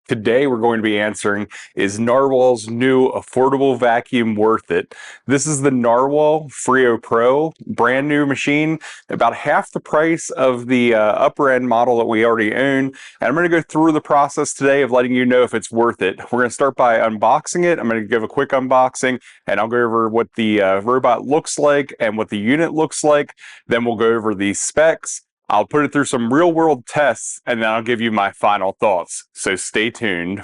Today we're going to be answering, is Narwhal's new affordable vacuum worth it? This is the Narwal Freo Pro, brand new machine, about half the price of the upper end model that we already own. And I'm going to go through the process today of letting you know if it's worth it. We're going to start by unboxing it. I'm going to give a quick unboxing and I'll go over what the robot looks like and what the unit looks like. Then we'll go over the specs. I'll put it through some real world tests and then I'll give you my final thoughts. So stay tuned.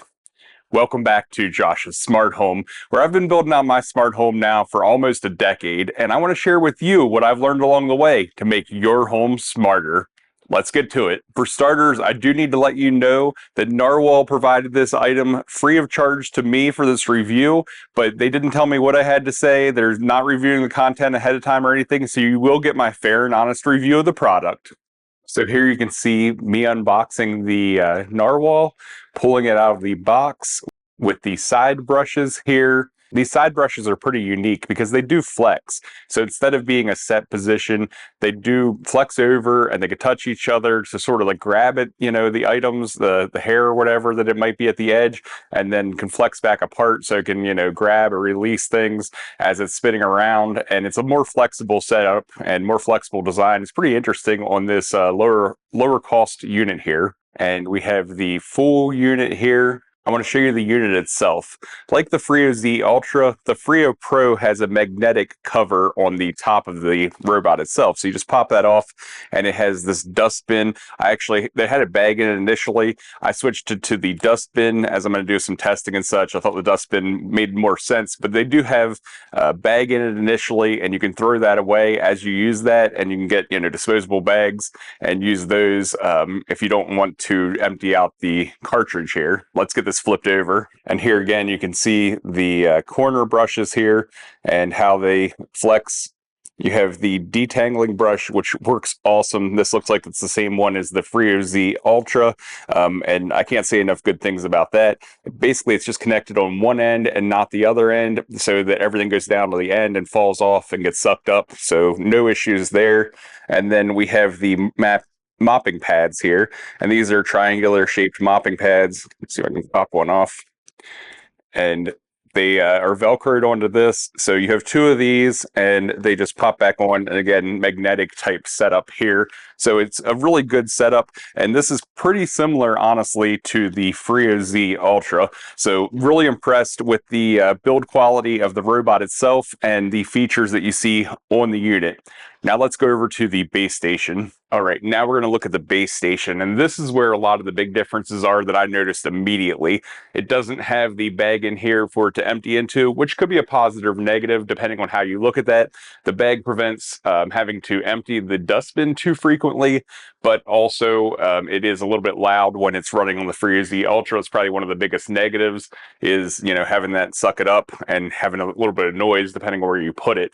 Welcome back to Josh's Smart Home, where I've been building out my smart home now for almost a decade, and I want to share with you what I've learned along the way to make your home smarter. Let's get to it. For starters, I do need to let you know that Narwal provided this item free of charge to me for this review, but they didn't tell me what I had to say. They're not reviewing the content ahead of time or anything, so you will get my fair and honest review of the product. So here you can see me unboxing the Narwal, pulling it out of the box with the side brushes here. These side brushes are pretty unique because they do flex. So instead of being a set position, they do flex over and they can touch each other to sort of like grab it, you know, the items, the hair or whatever that it might be at the edge, and then can flex back apart so it can, you know, grab or release things as it's spinning around. And it's a more flexible setup and more flexible design. It's pretty interesting on this lower cost unit here. And we have the full unit here. I want to show you the unit itself. Like the Freo Z Ultra, the Freo Pro has a magnetic cover on the top of the robot itself. So you just pop that off and it has this dustbin. They had a bag in it initially. I switched it to the dustbin as I'm going to do some testing and such. I thought the dustbin made more sense, but they do have a bag in it initially and you can throw that away as you use that, and you can get, you know, disposable bags and use those if you don't want to empty out the cartridge here. Let's get this flipped over, and here again you can see the corner brushes here and how they flex. You have the detangling brush, which works awesome. This looks like it's the same one as the Freo Z Ultra, and I can't say enough good things about that. Basically, it's just connected on one end and not the other end, so that everything goes down to the end and falls off and gets sucked up, so no issues there. And then we have the mopping pads here, and these are triangular shaped mopping pads. Let's see if I can pop one off, and they are velcroed onto this, so you have two of these and they just pop back on, and again, magnetic type setup here. So it's a really good setup, and this is pretty similar honestly to the Freo Z Ultra. So really impressed with the build quality of the robot itself and the features that you see on the unit. Now let's go over to the base station. All right, now we're going to look at the base station, and this is where a lot of the big differences are that I noticed immediately. It doesn't have the bag in here for it to empty into, which could be a positive or negative depending on how you look at that. The bag prevents having to empty the dustbin too frequently, but also it is a little bit loud when it's running on the Freo Z Ultra. It's probably one of the biggest negatives, is, you know, having that suck it up and having a little bit of noise depending on where you put it.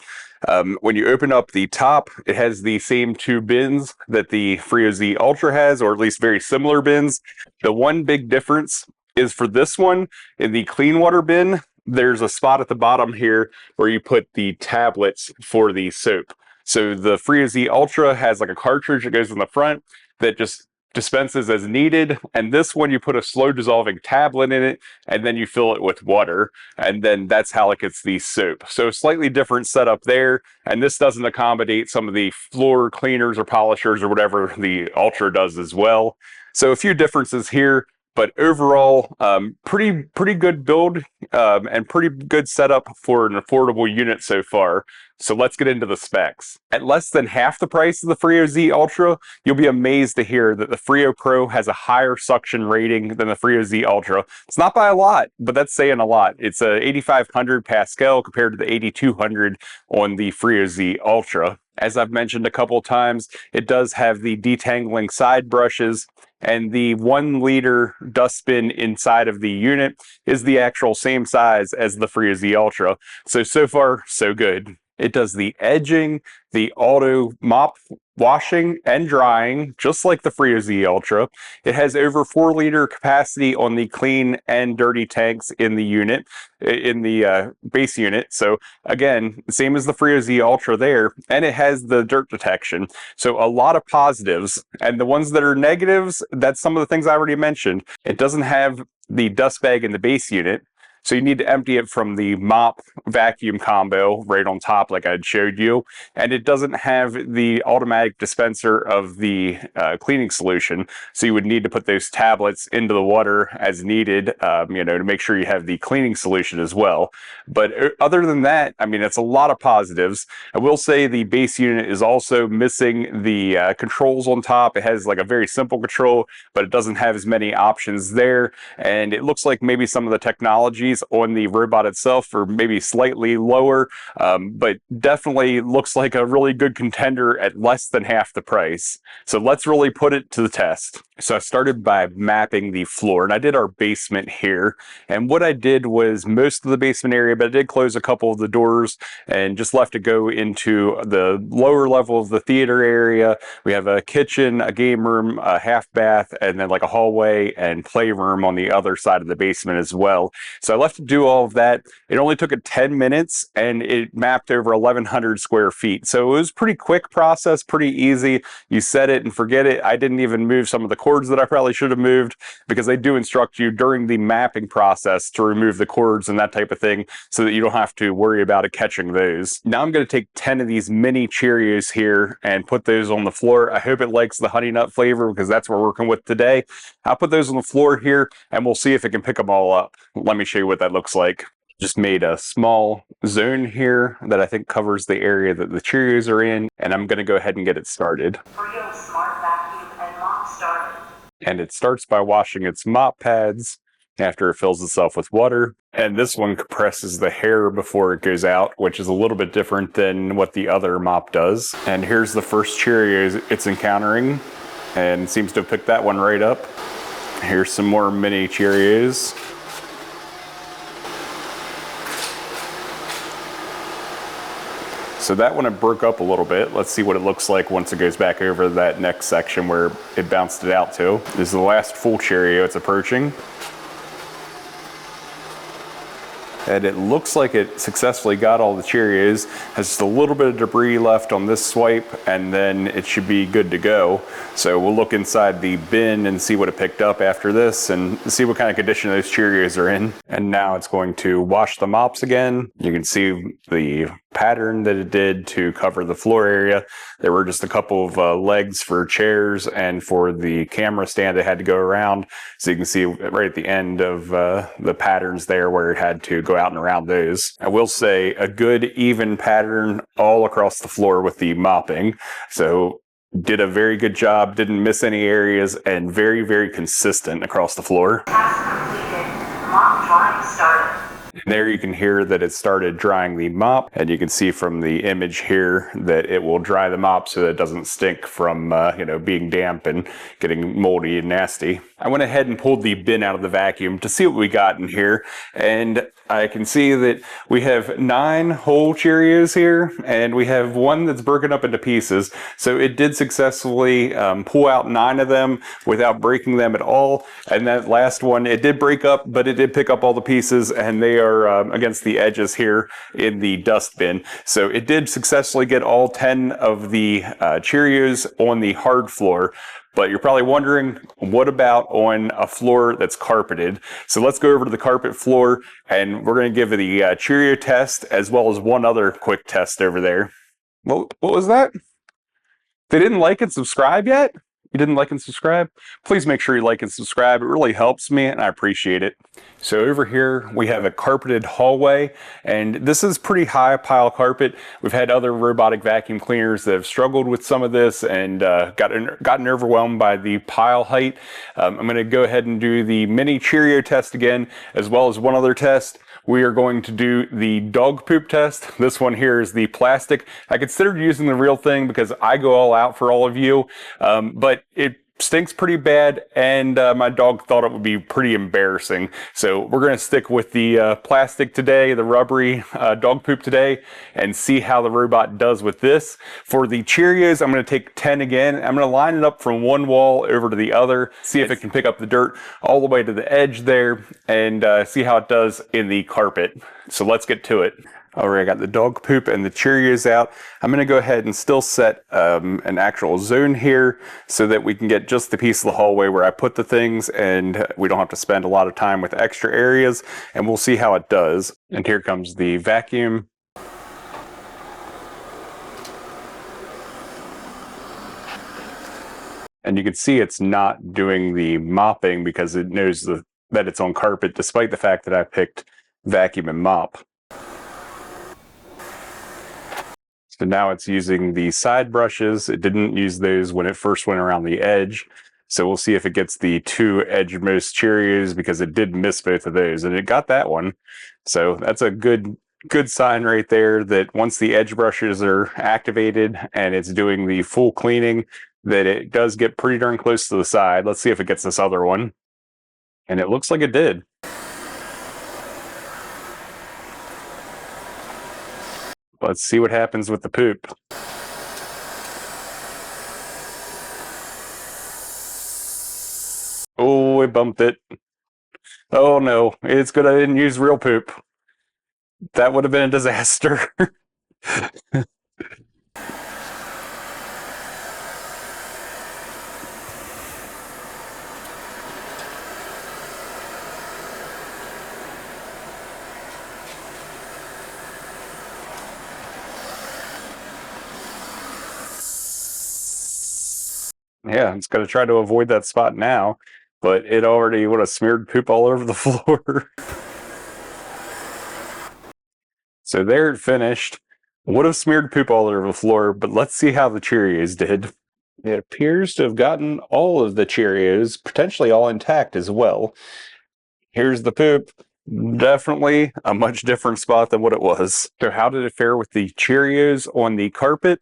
When you open up the top, it has the same two bins that the Freo Z Ultra has, or at least very similar bins. The one big difference is for this one, in the clean water bin, there's a spot at the bottom here where you put the tablets for the soap. So the Freo Z Ultra has like a cartridge that goes in the front that just dispenses as needed, and this one you put a slow dissolving tablet in it and then you fill it with water, and then that's how it gets the soap. So slightly different setup there, and this doesn't accommodate some of the floor cleaners or polishers or whatever the Ultra does as well. So a few differences here, but overall pretty good build and pretty good setup for an affordable unit so far. So let's get into the specs. At less than half the price of the Freo Z Ultra, you'll be amazed to hear that the Freo Pro has a higher suction rating than the Freo Z Ultra. It's not by a lot, but that's saying a lot. It's a 8,500 Pascal compared to the 8,200 on the Freo Z Ultra. As I've mentioned a couple times, it does have the detangling side brushes, and the 1 liter dustbin inside of the unit is the actual same size as the Freo Z Ultra. So far, so good. It does the edging, the auto mop washing and drying, just like the Freo Z Ultra. It has over 4-liter capacity on the clean and dirty tanks in the unit, in the base unit. So again, same as the Freo Z Ultra there, and it has the dirt detection. So a lot of positives, and the ones that are negatives, that's some of the things I already mentioned. It doesn't have the dust bag in the base unit. So you need to empty it from the mop vacuum combo right on top like I showed you. And it doesn't have the automatic dispenser of the cleaning solution. So you would need to put those tablets into the water as needed, to make sure you have the cleaning solution as well. But other than that, I mean, it's a lot of positives. I will say the base unit is also missing the controls on top. It has like a very simple control, but it doesn't have as many options there. And it looks like maybe some of the technology on the robot itself are maybe slightly lower, but definitely looks like a really good contender at less than half the price. So let's really put it to the test. So I started by mapping the floor, and I did our basement here. And what I did was most of the basement area, but I did close a couple of the doors and just left to go into the lower level of the theater area. We have a kitchen, a game room, a half bath, and then like a hallway and playroom on the other side of the basement as well. So I left to do all of that. It only took it 10 minutes and it mapped over 1,100 square feet. So it was a pretty quick process, pretty easy. You set it and forget it. I didn't even move some of the cords that I probably should have moved, because they do instruct you during the mapping process to remove the cords and that type of thing so that you don't have to worry about it catching those. Now I'm going to take 10 of these mini Cheerios here and put those on the floor. I hope it likes the honey nut flavor because that's what we're working with today. I'll put those on the floor here and we'll see if it can pick them all up. Let me show you what that looks like. Just made a small zone here that I think covers the area that the Cheerios are in, and I'm going to go ahead and get it started. Freo Smart Vacuum and Mop started. And it starts by washing its mop pads after it fills itself with water. And this one compresses the hair before it goes out, which is a little bit different than what the other mop does. And here's the first Cheerios it's encountering, and seems to have picked that one right up. Here's some more mini Cheerios. So that one, it broke up a little bit. Let's see what it looks like once it goes back over that next section where it bounced it out to. This is the last full Cheerio it's approaching. And it looks like it successfully got all the Cheerios. Has just a little bit of debris left on this swipe, and then it should be good to go. So we'll look inside the bin and see what it picked up after this and see what kind of condition those Cheerios are in. And now it's going to wash the mops again. You can see the pattern that it did to cover the floor area. There were just a couple of legs for chairs and for the camera stand that had to go around. So you can see right at the end of the patterns there where it had to go out and around those. I will say a good even pattern all across the floor with the mopping. So did a very good job, didn't miss any areas, and very, very consistent across the floor. Task completed. Mop drying started. And there you can hear that it started drying the mop, and you can see from the image here that it will dry the mop so that it doesn't stink from being damp and getting moldy and nasty. I went ahead and pulled the bin out of the vacuum to see what we got in here, and I can see that we have 9 whole Cheerios here, and we have one that's broken up into pieces. So it did successfully pull out 9 of them without breaking them at all. And that last one, it did break up, but it did pick up all the pieces, and they are against the edges here in the dust bin. So it did successfully get all 10 of the Cheerios on the hard floor. But you're probably wondering, what about on a floor that's carpeted? So let's go over to the carpet floor, and we're going to give the Cheerio test as well as one other quick test over there. What was that? They didn't like and subscribe yet? You didn't like and subscribe? Please make sure you like and subscribe. It really helps me and I appreciate it. So over here we have a carpeted hallway, and this is pretty high pile carpet. We've had other robotic vacuum cleaners that have struggled with some of this and gotten overwhelmed by the pile height. I'm going to go ahead and do the mini Cheerio test again, as well as one other test. We are going to do the dog poop test. This one here is the plastic. I considered using the real thing because I go all out for all of you, but it stinks pretty bad, and my dog thought it would be pretty embarrassing. So we're going to stick with the plastic today, the rubbery dog poop today, and see how the robot does with this. For the Cheerios, I'm going to take 10 again. I'm going to line it up from one wall over to the other, see if it can pick up the dirt all the way to the edge there, and see how it does in the carpet. So let's get to it. All right, I got the dog poop and the Cheerios out. I'm going to go ahead and still set an actual zone here so that we can get just the piece of the hallway where I put the things, and we don't have to spend a lot of time with extra areas, and we'll see how it does. And here comes the vacuum. And you can see it's not doing the mopping because it knows that it's on carpet, despite the fact that I picked vacuum and mop. So now it's using the side brushes. It didn't use those when it first went around the edge. So we'll see if it gets the two edgemost Cheerios, because it did miss both of those, and it got that one. So that's a good sign right there, that once the edge brushes are activated and it's doing the full cleaning, that it does get pretty darn close to the side. Let's see if it gets this other one. And it looks like it did. Let's see what happens with the poop. Oh, it bumped it. Oh no, it's good I didn't use real poop. That would have been a disaster. Yeah, it's going to try to avoid that spot now, but it already would have smeared poop all over the floor. So there it finished. Would have smeared poop all over the floor, but let's see how the Cheerios did. It appears to have gotten all of the Cheerios, potentially all intact as well. Here's the poop. Definitely a much different spot than what it was. So how did it fare with the Cheerios on the carpet?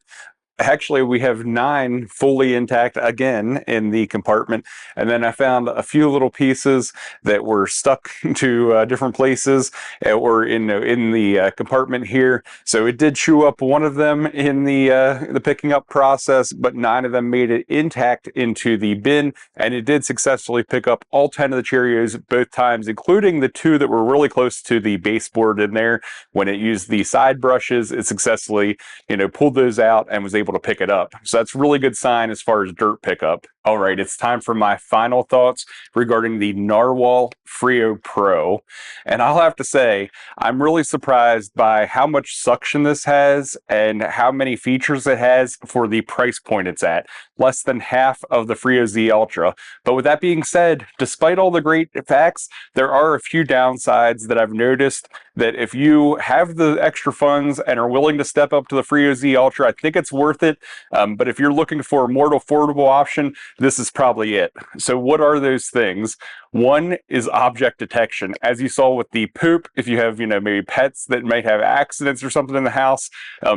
Actually, we have 9 fully intact again in the compartment, and then I found a few little pieces that were stuck to different places or in the compartment here. So it did chew up one of them in the picking up process, but 9 of them made it intact into the bin, and it did successfully pick up all 10 of the Cheerios both times, including the 2 that were really close to the baseboard in there. When it used the side brushes, it successfully, pulled those out and was able to pick it up. So that's a really good sign as far as dirt pickup. All right, it's time for my final thoughts regarding the Narwal Freo Pro. And I'll have to say, I'm really surprised by how much suction this has and how many features it has for the price point it's at. Less than half of the Freo Z Ultra. But with that being said, despite all the great facts, there are a few downsides that I've noticed, that if you have the extra funds and are willing to step up to the Freo Z Ultra, I think it's worth it. But if you're looking for a more affordable option, this is probably it. So what are those things? One is object detection. As you saw with the poop, if you have, maybe pets that might have accidents or something in the house,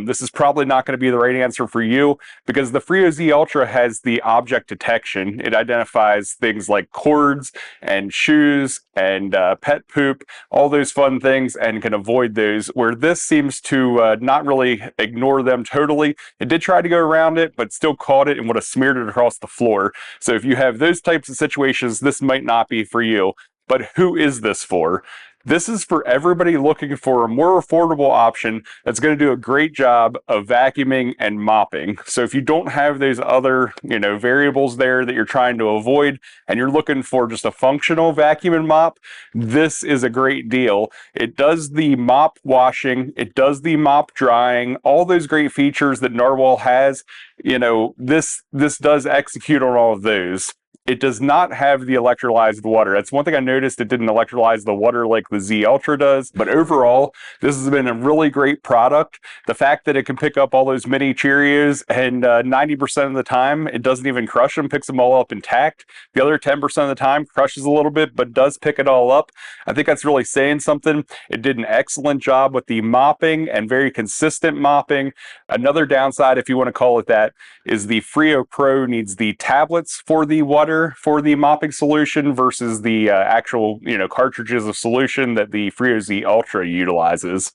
this is probably not going to be the right answer for you, because the Freo Z Ultra has the object detection. It identifies things like cords and shoes and pet poop, all those fun things, and can avoid those, where this seems to not really ignore them totally. It did try to go around it, but still caught it and would have smeared it across the floor. So if you have those types of situations, this might not be for you. But who is this for? This is for everybody looking for a more affordable option that's going to do a great job of vacuuming and mopping. So if you don't have those other, variables there that you're trying to avoid, and you're looking for just a functional vacuum and mop, this is a great deal. It does the mop washing, it does the mop drying, all those great features that Narwhal has. This does execute on all of those. It does not have the electrolyzed water. That's one thing I noticed. It didn't electrolyze the water like the Z Ultra does. But overall, this has been a really great product. The fact that it can pick up all those mini Cheerios and 90% of the time, it doesn't even crush them, picks them all up intact. The other 10% of the time crushes a little bit, but does pick it all up. I think that's really saying something. It did an excellent job with the mopping and very consistent mopping. Another downside, if you want to call it that, is the Freo Pro needs the tablets for the water for the mopping solution versus the actual cartridges of solution that the Freo Z Ultra utilizes.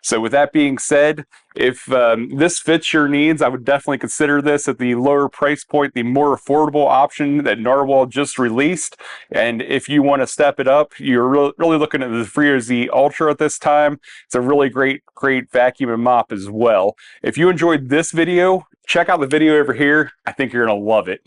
So with that being said, if this fits your needs, I would definitely consider this at the lower price point, the more affordable option that Narwhal just released. And if you want to step it up, you're really looking at the Freo Z Ultra at this time. It's a really great vacuum and mop as well. If you enjoyed this video, check out the video over here. I think you're going to love it.